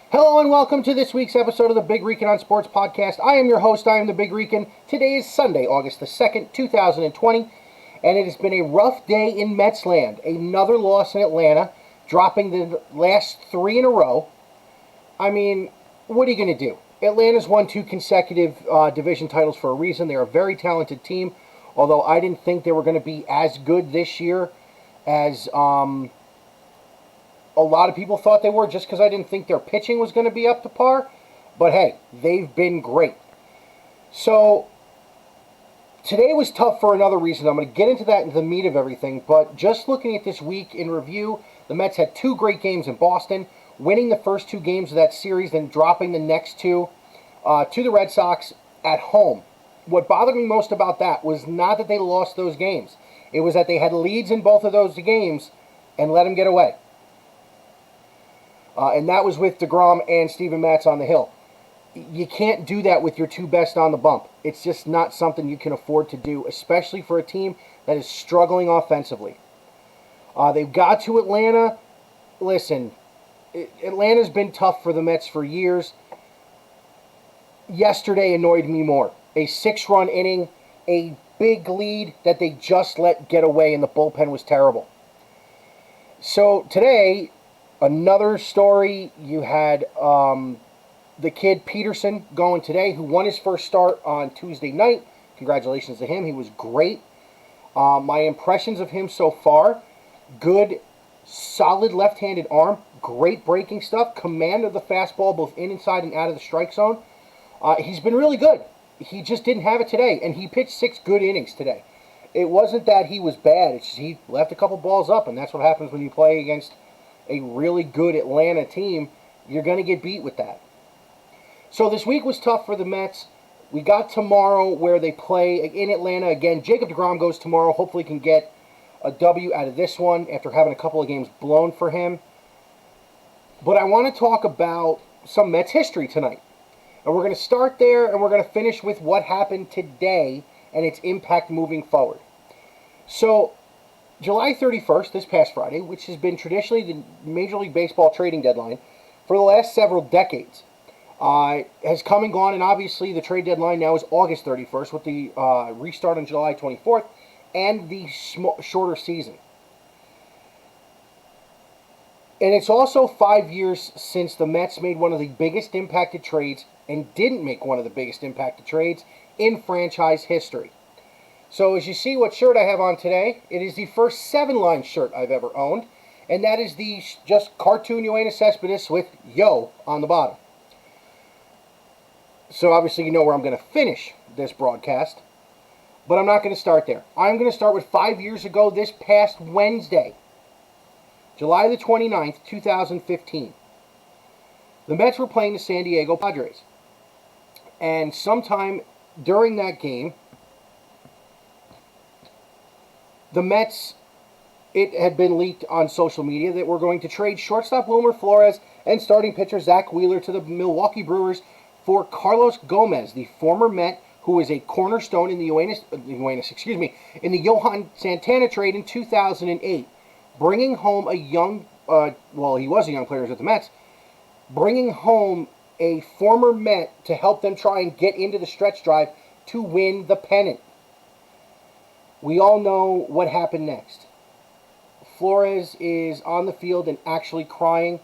Hello and welcome to this week's episode of the Big Rican on Sports podcast. I am your host, I am the Big Rican. Today is Sunday, August the 2nd, 2020, and it has been a rough day in Mets land. Another loss in Atlanta, dropping the last three in a row. I mean, what are you going to do? Atlanta's won two consecutive division titles for a reason. They're a very talented team, although I didn't think they were going to be as good this year as a lot of people thought they were, just because I didn't think their pitching was going to be up to par. But hey, they've been great. So today was tough for another reason. I'm going to get into that in the meat of everything. But just looking at this week in review, the Mets had two great games in Boston, winning the first two games of that series, then dropping the next two to the Red Sox at home. What bothered me most about that was not that they lost those games. It was that they had leads in both of those games and let them get away. And that was with DeGrom and Steven Matz on the hill. You can't do that with your two best on the bump. It's just not something you can afford to do, especially for a team that is struggling offensively. They've got to Atlanta. Listen, Atlanta's been tough for the Mets for years. Yesterday annoyed me more. A 6-run inning, a big lead that they just let get away, and the bullpen was terrible. So today, another story, you had the kid Peterson going today, who won his first start on Tuesday night. Congratulations to him. He was great. My impressions of him so far, good, solid left-handed arm, great breaking stuff, command of the fastball both inside and out of the strike zone. He's been really good. He just didn't have it today, and he pitched 6 good innings today. It wasn't that he was bad. It's just he left a couple balls up, and that's what happens when you play against a really good Atlanta team. You're going to get beat with that. So this week was tough for the Mets. We got tomorrow where they play in Atlanta again. Jacob deGrom goes tomorrow. Hopefully can get a W out of this one after having a couple of games blown for him. But I want to talk about some Mets history tonight. And we're going to start there, and we're going to finish with what happened today and its impact moving forward. So July 31st, this past Friday, which has been traditionally the Major League Baseball trading deadline for the last several decades, has come and gone, and obviously the trade deadline now is August 31st with the restart on July 24th and the shorter season. And it's also 5 years since the Mets made one of the biggest impacted trades and didn't make one of the biggest impacted trades in franchise history. So as you see what shirt I have on today, it is the first 7-line shirt I've ever owned, and that is the just cartoon Yoenis Cespedes with Yo on the bottom. So obviously you know where I'm going to finish this broadcast, but I'm not going to start there. I'm going to start with 5 years ago this past Wednesday, July the 29th, 2015. The Mets were playing the San Diego Padres, and sometime during that game, the Mets, it had been leaked on social media that we're going to trade shortstop Wilmer Flores and starting pitcher Zach Wheeler to the Milwaukee Brewers for Carlos Gomez, the former Met who was a cornerstone in the in the Johan Santana trade in 2008, bringing home a young, he was a young player with the Mets, bringing home a former Met to help them try and get into the stretch drive to win the pennant. We all know what happened next. Flores is on the field and actually crying.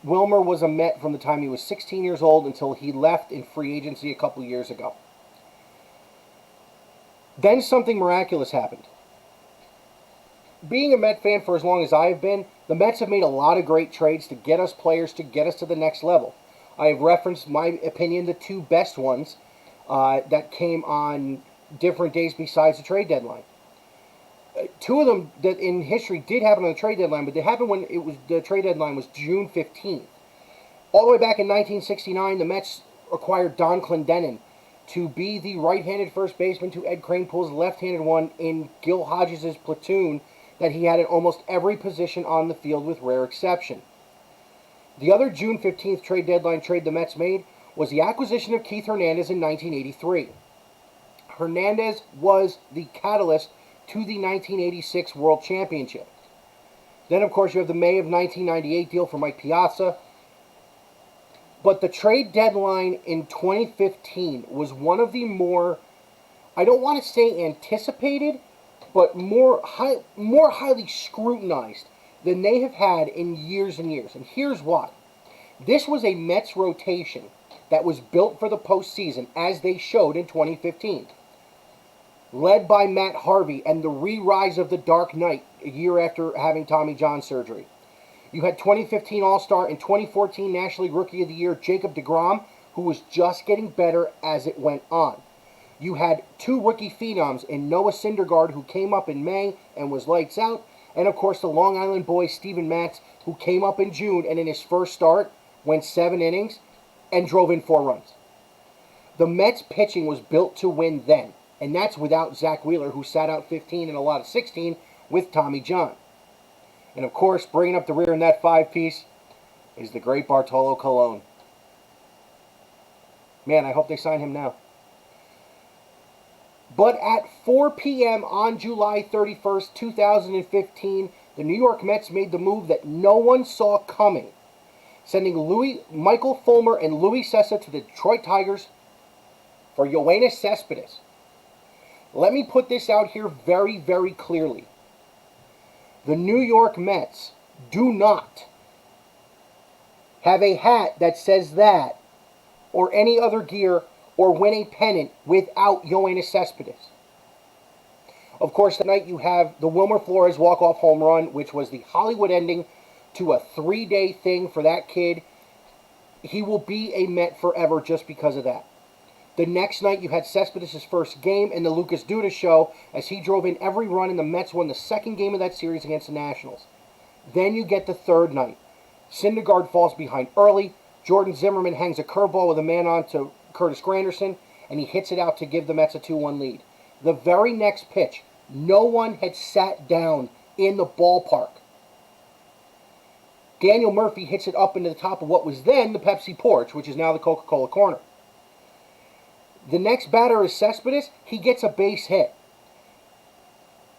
Wilmer was a Met from the time he was 16 years old until he left in free agency a couple years ago. Then something miraculous happened. Being a Met fan for as long as I have been, the Mets have made a lot of great trades to get us players to get us to the next level. I have referenced, my opinion, the two best ones that came on different days besides the trade deadline. Two of them that in history did happen on the trade deadline, but they happened when the trade deadline was June 15th. All the way back in 1969, the Mets acquired Don Clendenon to be the right-handed first baseman to Ed Kranepool's left-handed one in Gil Hodges' platoon that he had at almost every position on the field with rare exception. The other June 15th trade deadline trade the Mets made was the acquisition of Keith Hernandez in 1983. Hernandez was the catalyst to the 1986 World Championship. Then, of course, you have the May of 1998 deal for Mike Piazza. But the trade deadline in 2015 was one of the more, I don't want to say anticipated, but more highly scrutinized than they have had in years and years. And here's why. This was a Mets rotation that was built for the postseason, as they showed in 2015. Led by Matt Harvey and the re-rise of the Dark Knight a year after having Tommy John surgery. You had 2015 All-Star and 2014 National League Rookie of the Year Jacob deGrom, who was just getting better as it went on. You had two rookie phenoms in Noah Syndergaard, who came up in May and was lights out, and of course the Long Island boy Steven Matz, who came up in June and in his first start went 7 innings and drove in 4 runs. The Mets pitching was built to win then, and that's without Zach Wheeler, who sat out 15 and a lot of 16 with Tommy John. And of course, bringing up the rear in that 5-piece is the great Bartolo Colon. Man, I hope they sign him now. But at 4 p.m. on July 31st, 2015, the New York Mets made the move that no one saw coming, sending Michael Fulmer and Luis Cessa to the Detroit Tigers for Yoenis Cespedes. Let me put this out here very, very clearly. The New York Mets do not have a hat that says that, or any other gear, or win a pennant without Yoenis Cespedes. Of course, tonight you have the Wilmer Flores walk-off home run, which was the Hollywood ending to a 3-day thing for that kid. He will be a Met forever just because of that. The next night you had Cespedes' first game in the Lucas Duda show as he drove in every run and the Mets won the second game of that series against the Nationals. Then you get the third night. Syndergaard falls behind early. Jordan Zimmerman hangs a curveball with a man on to Curtis Granderson, and he hits it out to give the Mets a 2-1 lead. The very next pitch, no one had sat down in the ballpark. Daniel Murphy hits it up into the top of what was then the Pepsi porch, which is now the Coca-Cola corner. The next batter is Cespedes. He gets a base hit.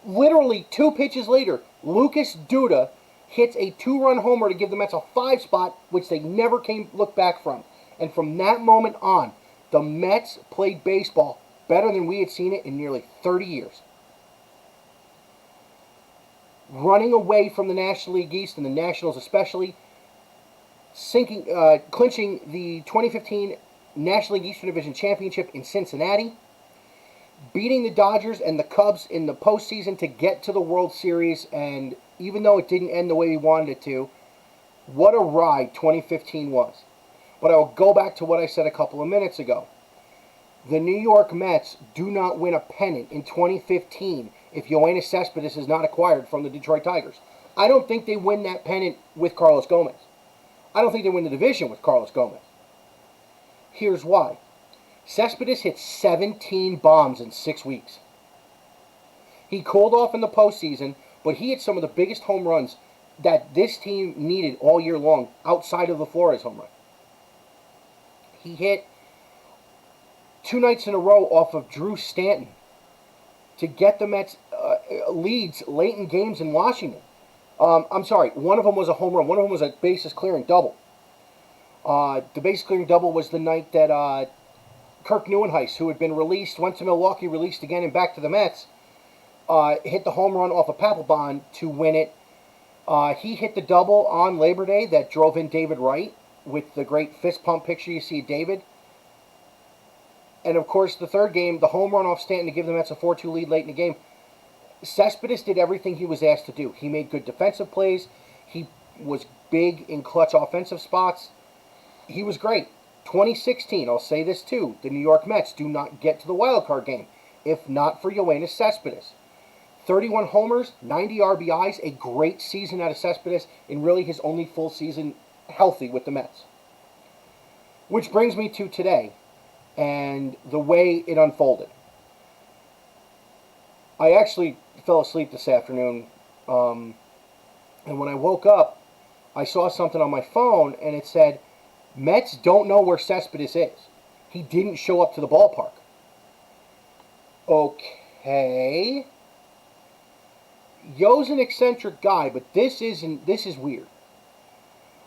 Literally 2 pitches later, Lucas Duda hits a 2-run homer to give the Mets a 5 spot, which they never looked back from. And from that moment on, the Mets played baseball better than we had seen it in nearly 30 years. Running away from the National League East and the Nationals especially, clinching the 2015 National League Eastern Division Championship in Cincinnati, beating the Dodgers and the Cubs in the postseason to get to the World Series, and even though it didn't end the way we wanted it to, what a ride 2015 was. But I'll go back to what I said a couple of minutes ago. The New York Mets do not win a pennant in 2015 if Yoenis Cespedes is not acquired from the Detroit Tigers. I don't think they win that pennant with Carlos Gomez. I don't think they win the division with Carlos Gomez. Here's why. Cespedes hit 17 bombs in 6 weeks. He cooled off in the postseason, but he hit some of the biggest home runs that this team needed all year long outside of the Flores home run. He hit 2 nights in a row off of Drew Stanton to get the Mets leads late in games in Washington. I'm sorry, one of them was a home run. One of them was a bases clearing double. The bases clearing double was the night that Kirk Neuenhuis, who had been released, went to Milwaukee, released again, and back to the Mets, hit the home run off of Papelbon to win it. He hit the double on Labor Day that drove in David Wright with the great fist pump picture you see of David. And of course, the third game, the home run off Stanton to give the Mets a 4-2 lead late in the game. Cespedes did everything he was asked to do. He made good defensive plays. He was big in clutch offensive spots. He was great. 2016, I'll say this too, the New York Mets do not get to the wild card game if not for Yoenis Cespedes. 31 homers, 90 RBIs, a great season out of Cespedes, and really his only full season healthy with the Mets. Which brings me to today and the way it unfolded. I actually fell asleep this afternoon, and when I woke up, I saw something on my phone, and it said, Mets don't know where Cespedes is. He didn't show up to the ballpark. Okay. Yo's an eccentric guy, but this is weird.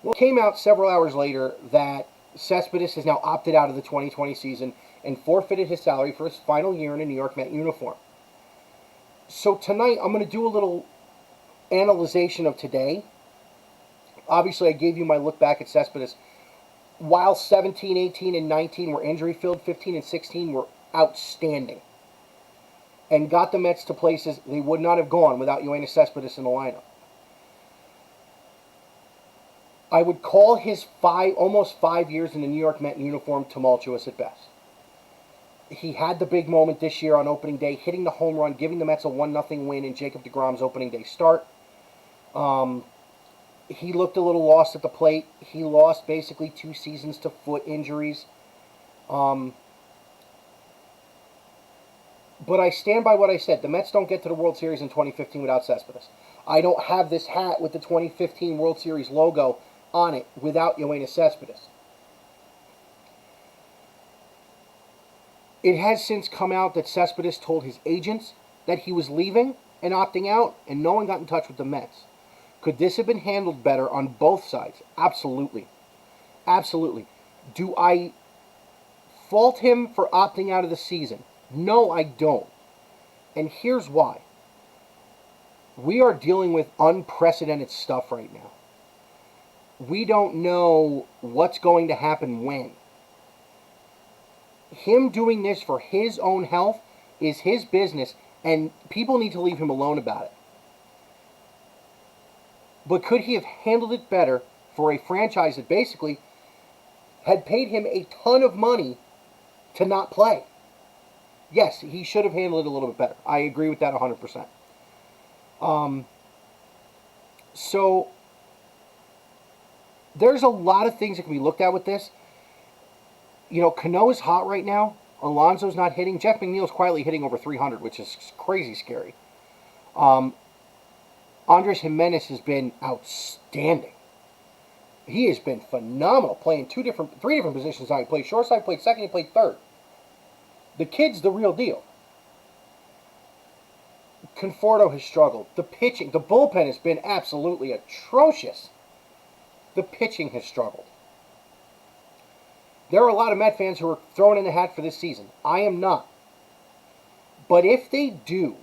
Well, it came out several hours later that Cespedes has now opted out of the 2020 season and forfeited his salary for his final year in a New York Met uniform. So tonight I'm going to do a little analyzation of today. Obviously, I gave you my look back at Cespedes. While 17, 18, and 19 were injury-filled, 15 and 16 were outstanding and got the Mets to places they would not have gone without Yoenis Cespedes in the lineup. I would call his almost 5 years in the New York Met uniform tumultuous at best. He had the big moment this year on opening day, hitting the home run, giving the Mets a 1-0 win in Jacob deGrom's opening day start. He looked a little lost at the plate. He lost basically 2 seasons to foot injuries. But I stand by what I said. The Mets don't get to the World Series in 2015 without Cespedes. I don't have this hat with the 2015 World Series logo on it without Yoenis Cespedes. It has since come out that Cespedes told his agents that he was leaving and opting out, and no one got in touch with the Mets. Could this have been handled better on both sides? Absolutely. Absolutely. Do I fault him for opting out of the season? No, I don't. And here's why. We are dealing with unprecedented stuff right now. We don't know what's going to happen when. Him doing this for his own health is his business, and people need to leave him alone about it. But could he have handled it better for a franchise that basically had paid him a ton of money to not play? Yes, he should have handled it a little bit better. I agree with that 100%. So there's a lot of things that can be looked at with this. You know, Cano is hot right now. Alonso's not hitting. Jeff McNeil's quietly hitting over 300, which is crazy scary. Andres Gimenez has been outstanding. He has been phenomenal, playing three different positions now. He played shortstop, played second, he played third. The kid's the real deal. Conforto has struggled. The pitching, the bullpen has been absolutely atrocious. The pitching has struggled. There are a lot of Met fans who are throwing in the hat for this season. I am not. But if they do,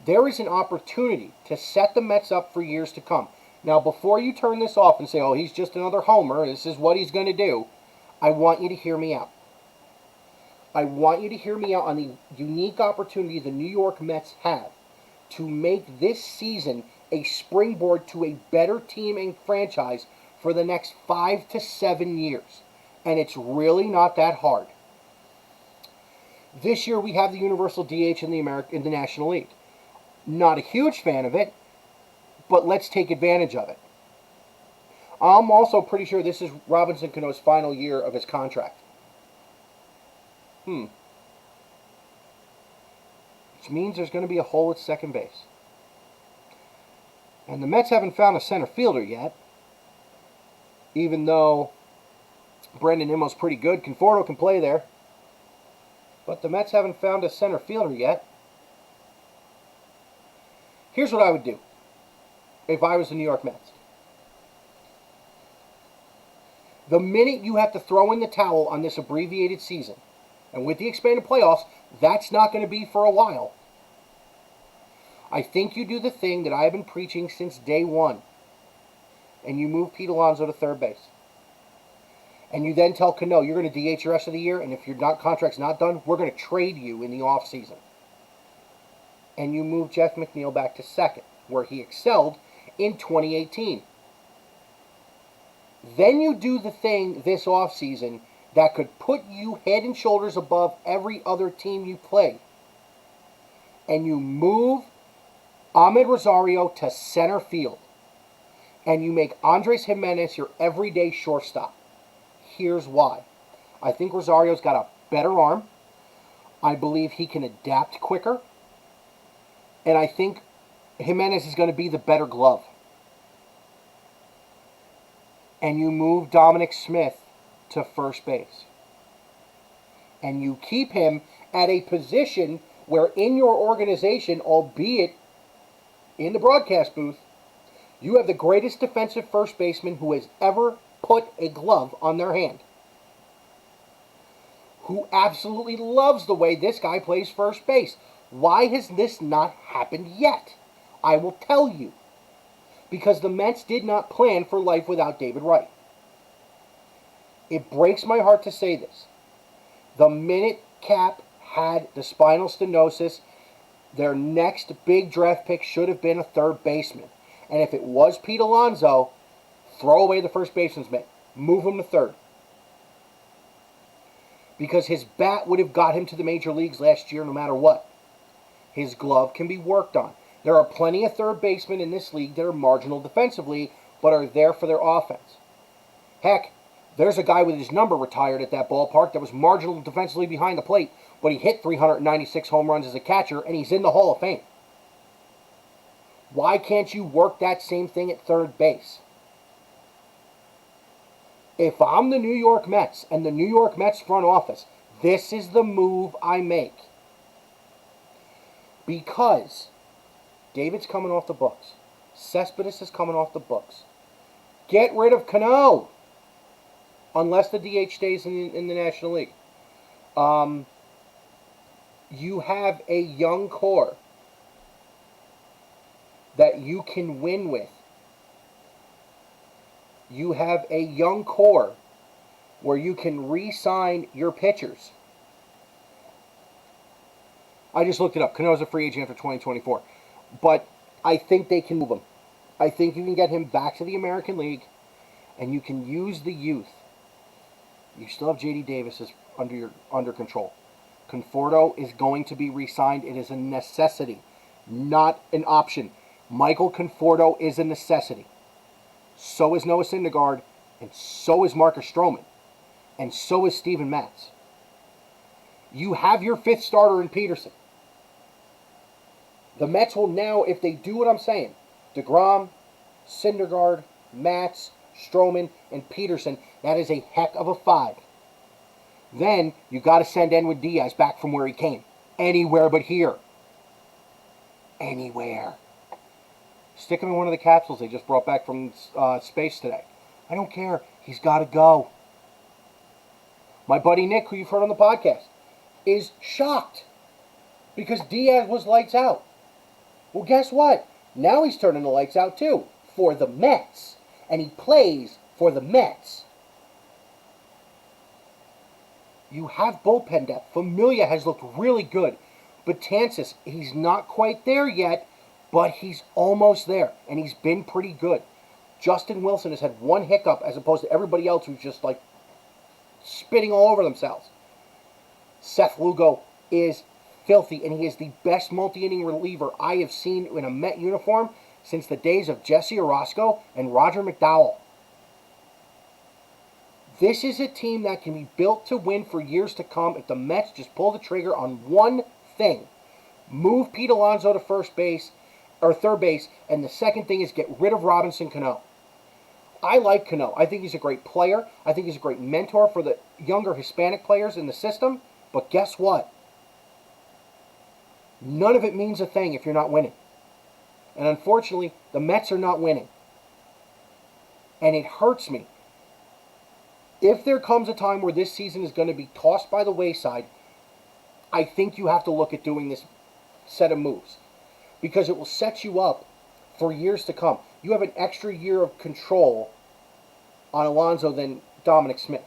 there is an opportunity to set the Mets up for years to come. Now, before you turn this off and say, oh, he's just another homer, this is what he's going to do, I want you to hear me out. I want you to hear me out on the unique opportunity the New York Mets have to make this season a springboard to a better team and franchise for the next 5 to 7 years. And it's really not that hard. This year we have the universal DH in the National League. Not a huge fan of it, but let's take advantage of it. I'm also pretty sure this is Robinson Cano's final year of his contract. Which means there's going to be a hole at second base. And the Mets haven't found a center fielder yet. Even though Brandon Nimmo's pretty good. Conforto can play there. But the Mets haven't found a center fielder yet. Here's what I would do if I was the New York Mets. The minute you have to throw in the towel on this abbreviated season, and with the expanded playoffs, that's not going to be for a while. I think you do the thing that I have been preaching since day one. And you move Pete Alonso to third base. And you then tell Cano, you're going to DH the rest of the year, and if your contract's not done, we're going to trade you in the offseason. And you move Jeff McNeil back to second, where he excelled in 2018. Then you do the thing this offseason that could put you head and shoulders above every other team you play. And you move Ahmed Rosario to center field. And you make Andres Gimenez your everyday shortstop. Here's why. I think Rosario's got a better arm. I believe he can adapt quicker. And I think Gimenez is going to be the better glove. And you move Dominic Smith to first base. And you keep him at a position where in your organization, albeit in the broadcast booth, you have the greatest defensive first baseman who has ever put a glove on their hand, who absolutely loves the way this guy plays first base. Why has this not happened yet? I will tell you. Because the Mets did not plan for life without David Wright. It breaks my heart to say this. The minute Cap had the spinal stenosis, their next big draft pick should have been a third baseman. And if it was Pete Alonso, throw away the first baseman's mitt. Move him to third. Because his bat would have got him to the major leagues last year no matter what. His glove can be worked on. There are plenty of third basemen in this league that are marginal defensively, but are there for their offense. Heck, there's a guy with his number retired at that ballpark that was marginal defensively behind the plate, but he hit 396 home runs as a catcher, and he's in the Hall of Fame. Why can't you work that same thing at third base? If I'm the New York Mets and the New York Mets front office, this is the move I make. Because David's coming off the books. Cespedes is coming off the books. Get rid of Cano. Unless the DH stays in the National League. You have a young core that you can win with. You have a young core where you can re-sign your pitchers. I just looked it up. Cano's a free agent after 2024. But I think they can move him. I think you can get him back to the American League, and you can use the youth. You still have J.D. Davis under control. Conforto is going to be re-signed. It is a necessity, not an option. Michael Conforto is a necessity. So is Noah Syndergaard, and so is Marcus Stroman, and so is Steven Matz. You have your fifth starter in Peterson. The Mets will now, if they do what I'm saying, DeGrom, Syndergaard, Matz, Stroman, and Peterson, that is a heck of a five. Then you got to send Edwin Diaz back from where he came. Anywhere but here. Anywhere. Stick him in one of the capsules they just brought back from space today. I don't care. He's got to go. My buddy Nick, who you've heard on the podcast, is shocked because Diaz was lights out. Well, guess what? Now he's turning the lights out too for the Mets. And he plays for the Mets. You have bullpen depth. Familia has looked really good. Betances, he's not quite there yet, but he's almost there. And he's been pretty good. Justin Wilson has had one hiccup as opposed to everybody else who's just like spitting all over themselves. Seth Lugo is filthy, and he is the best multi-inning reliever I have seen in a Met uniform since the days of Jesse Orosco and Roger McDowell. This is a team that can be built to win for years to come if the Mets just pull the trigger on one thing. Move Pete Alonso to first base, or third base, and the second thing is get rid of Robinson Cano. I like Cano. I think he's a great player. I think he's a great mentor for the younger Hispanic players in the system. But guess what? None of it means a thing if you're not winning. And unfortunately, the Mets are not winning. And it hurts me. If there comes a time where this season is going to be tossed by the wayside, I think you have to look at doing this set of moves. Because it will set you up for years to come. You have an extra year of control on Alonso than Dominic Smith.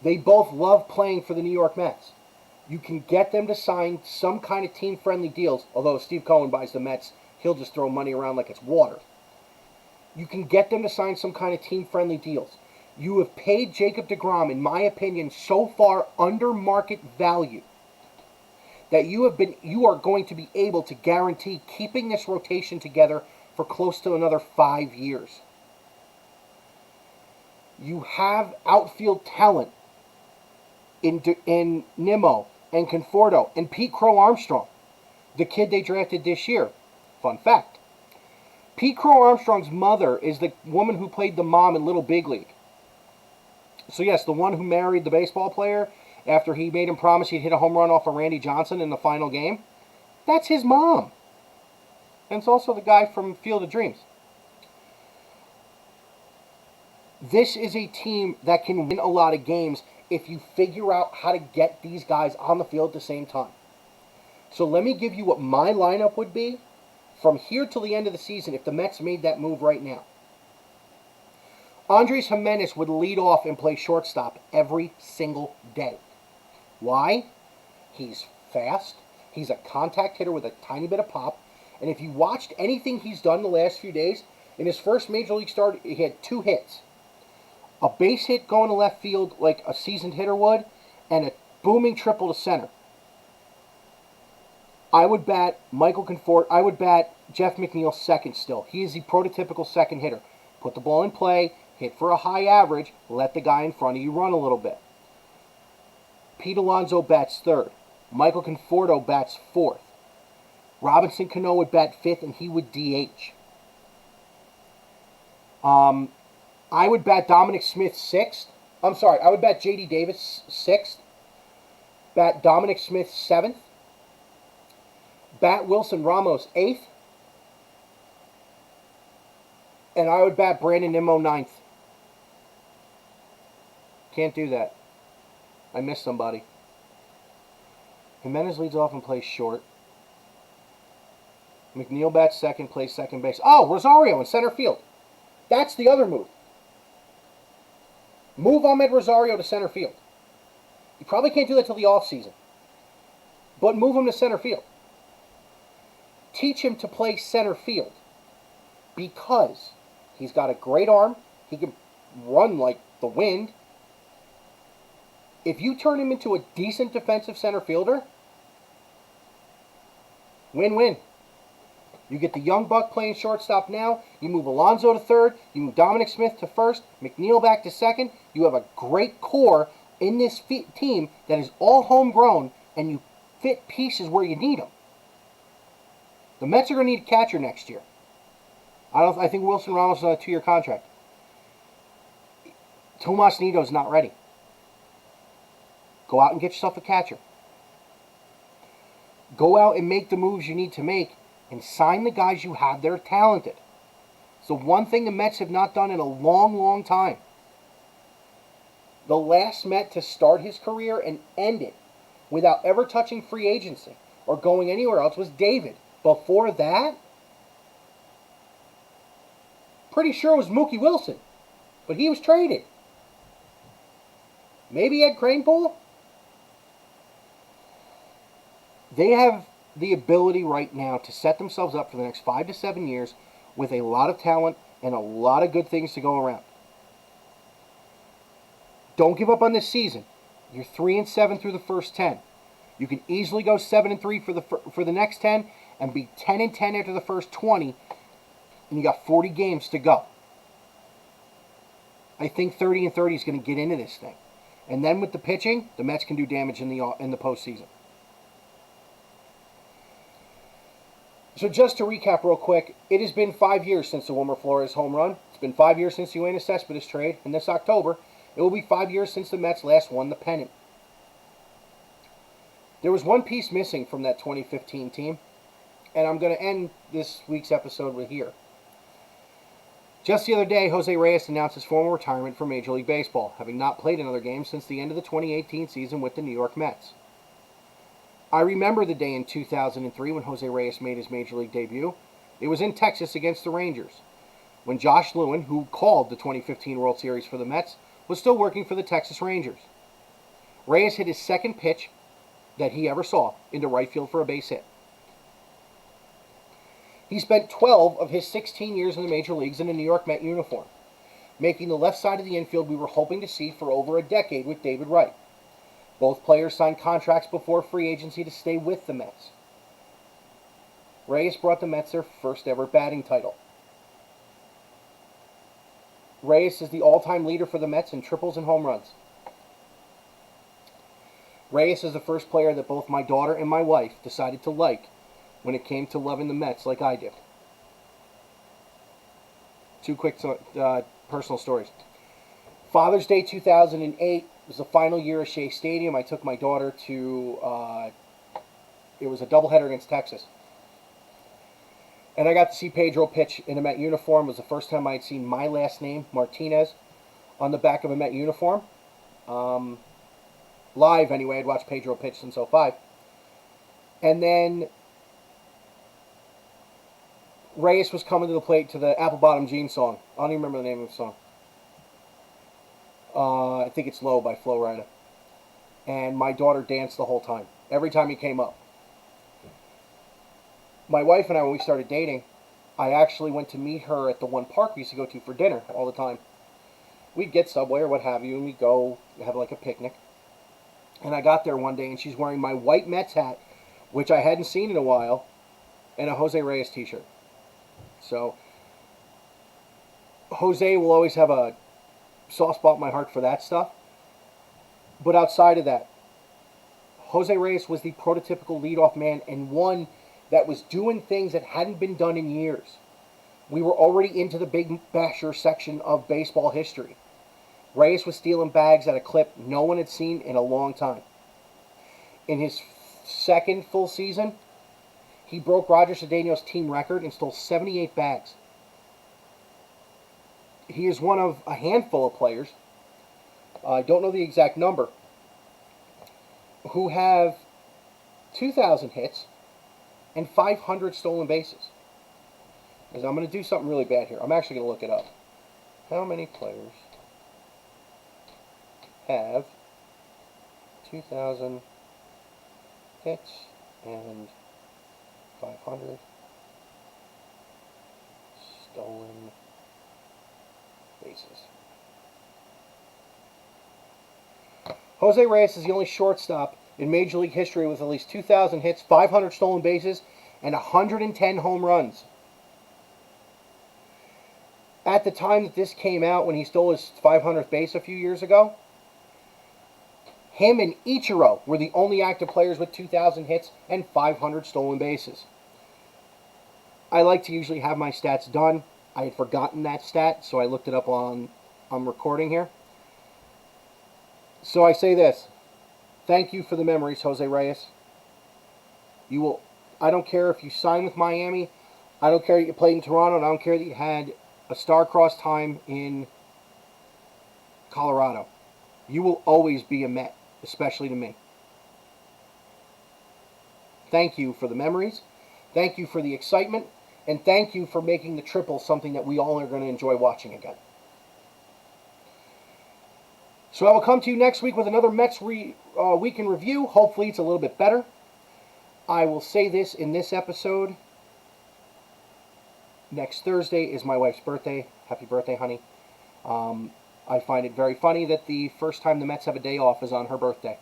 They both love playing for the New York Mets. You can get them to sign some kind of team-friendly deals, although if Steve Cohen buys the Mets, he'll just throw money around like it's water. You can get them to sign some kind of team-friendly deals. You have paid Jacob deGrom, in my opinion, so far under market value that you are going to be able to guarantee keeping this rotation together for close to another 5 years. You have outfield talent in Nimmo and Conforto and Pete Crow Armstrong, the kid they drafted this year. Fun fact. Pete Crow Armstrong's mother is the woman who played the mom in Little Big League. So yes, the one who married the baseball player after he made him promise he'd hit a home run off of Randy Johnson in the final game. That's his mom. And it's also the guy from Field of Dreams. This is a team that can win a lot of games if you figure out how to get these guys on the field at the same time. So let me give you what my lineup would be from here till the end of the season if the Mets made that move right now. Andres Gimenez would lead off and play shortstop every single day. Why? He's fast. He's a contact hitter with a tiny bit of pop. And if you watched anything he's done the last few days, in his first Major League start, he had 2 hits. A base hit going to left field like a seasoned hitter would, and a booming triple to center. I would bat Michael Conforto. I would bat Jeff McNeil second still. He is the prototypical second hitter. Put the ball in play, hit for a high average, let the guy in front of you run a little bit. Pete Alonso bats third. Michael Conforto bats fourth. Robinson Cano would bat fifth, and he would DH. I would bat Dominic Smith sixth. I would bat J.D. Davis sixth. Bat Dominic Smith seventh. Bat Wilson Ramos eighth. And I would bat Brandon Nimmo ninth. Can't do that. I missed somebody. Gimenez leads off and plays short. McNeil bats second, plays second base. Oh, Rosario in center field. That's the other move. Move Ahmed Rosario to center field. You probably can't do that till the offseason. But move him to center field. Teach him to play center field. Because he's got a great arm. He can run like the wind. If you turn him into a decent defensive center fielder, win-win. You get the young buck playing shortstop now. You move Alonso to third. You move Dominic Smith to first. McNeil back to second. You have a great core in this team that is all homegrown, and you fit pieces where you need them. The Mets are going to need a catcher next year. I think Wilson Ramos is on a 2-year contract. Tomas Nido's not ready. Go out and get yourself a catcher. Go out and make the moves you need to make and sign the guys you have that are talented. It's the one thing the Mets have not done in a long, long time. The last Met to start his career and end it without ever touching free agency or going anywhere else was David. Before that, pretty sure it was Mookie Wilson, but he was traded. Maybe Ed Kranepool? They have the ability right now to set themselves up for the next 5 to 7 years with a lot of talent and a lot of good things to go around. Don't give up on this season. You're 3-7 through the first 10. You can easily go 7-3 for the next 10 and be 10-10 after the first 20, and you got 40 games to go. I think 30-30 is going to get into this thing. And then with the pitching, the Mets can do damage in the postseason. So just to recap real quick, it has been 5 years since the Wilmer Flores home run. It's been 5 years since the Yoenis Cespedes trade. And this October, it will be 5 years since the Mets last won the pennant. There was one piece missing from that 2015 team, and I'm going to end this week's episode with here. Just the other day, Jose Reyes announced his formal retirement from Major League Baseball, having not played another game since the end of the 2018 season with the New York Mets. I remember the day in 2003 when Jose Reyes made his Major League debut. It was in Texas against the Rangers, when Josh Lewin, who called the 2015 World Series for the Mets, was still working for the Texas Rangers. Reyes hit his second pitch that he ever saw into right field for a base hit. He spent 12 of his 16 years in the major leagues in a New York Met uniform, making the left side of the infield we were hoping to see for over a decade with David Wright. Both players signed contracts before free agency to stay with the Mets. Reyes brought the Mets their first ever batting title. Reyes is the all-time leader for the Mets in triples and home runs. Reyes is the first player that both my daughter and my wife decided to like when it came to loving the Mets like I did. 2 quick personal stories. Father's Day 2008 was the final year of Shea Stadium. I took my daughter to, it was a doubleheader against Texas. And I got to see Pedro pitch in a Met uniform. It was the first time I had seen my last name, Martinez, on the back of a Met uniform. Live, anyway. I'd watched Pedro pitch since '05. And then Reyes was coming to the plate to the Apple Bottom Jeans song. I don't even remember the name of the song. I think it's Low by Flo Rida. And my daughter danced the whole time. Every time he came up. My wife and I, when we started dating, I actually went to meet her at the one park we used to go to for dinner all the time. We'd get Subway or what have you, and we'd go have like a picnic. And I got there one day, and she's wearing my white Mets hat, which I hadn't seen in a while, and a Jose Reyes t-shirt. So, Jose will always have a soft spot in my heart for that stuff. But outside of that, Jose Reyes was the prototypical leadoff man, and one that was doing things that hadn't been done in years. We were already into the big basher section of baseball history. Reyes was stealing bags at a clip no one had seen in a long time. In his second full season, he broke Roger Cedeno's team record and stole 78 bags. He is one of a handful of players, I don't know the exact number, who have 2,000 hits and 500 stolen bases. Because I'm going to do something really bad here. I'm actually going to look it up. How many players have 2,000 hits and 500 stolen bases? Jose Reyes is the only shortstop in Major League history with at least 2,000 hits, 500 stolen bases, and 110 home runs. At the time that this came out, when he stole his 500th base a few years ago, him and Ichiro were the only active players with 2,000 hits and 500 stolen bases. I like to usually have my stats done. I had forgotten that stat, so I looked it up on recording here. So I say this. Thank you for the memories, Jose Reyes. I don't care if you sign with Miami. I don't care that you played in Toronto. And I don't care that you had a star-crossed time in Colorado. You will always be a Met, especially to me. Thank you for the memories. Thank you for the excitement. And thank you for making the triple something that we all are going to enjoy watching again. So I will come to you next week with another Mets week in review. Hopefully it's a little bit better. I will say this in this episode. Next Thursday is my wife's birthday. Happy birthday, honey. I find it very funny that the first time the Mets have a day off is on her birthday.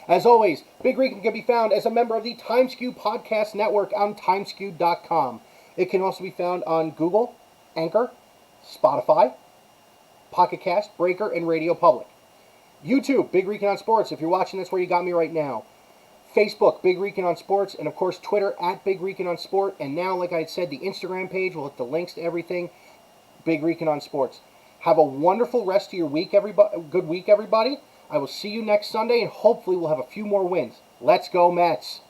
As always, Big Rican can be found as a member of the TimeSkew Podcast Network on timeskew.com. It can also be found on Google, Anchor, Spotify, Pocket Cast, Breaker, and Radio Public. YouTube, Big Rican on Sports. If you're watching this where you got me right now. Facebook, Big Rican on Sports. And, of course, Twitter, at Big Rican on Sport. And now, like I said, the Instagram page will have the links to everything. Big Rican on Sports. Have a wonderful rest of your week, everybody. Good week, everybody. I will see you next Sunday, and hopefully we'll have a few more wins. Let's go, Mets.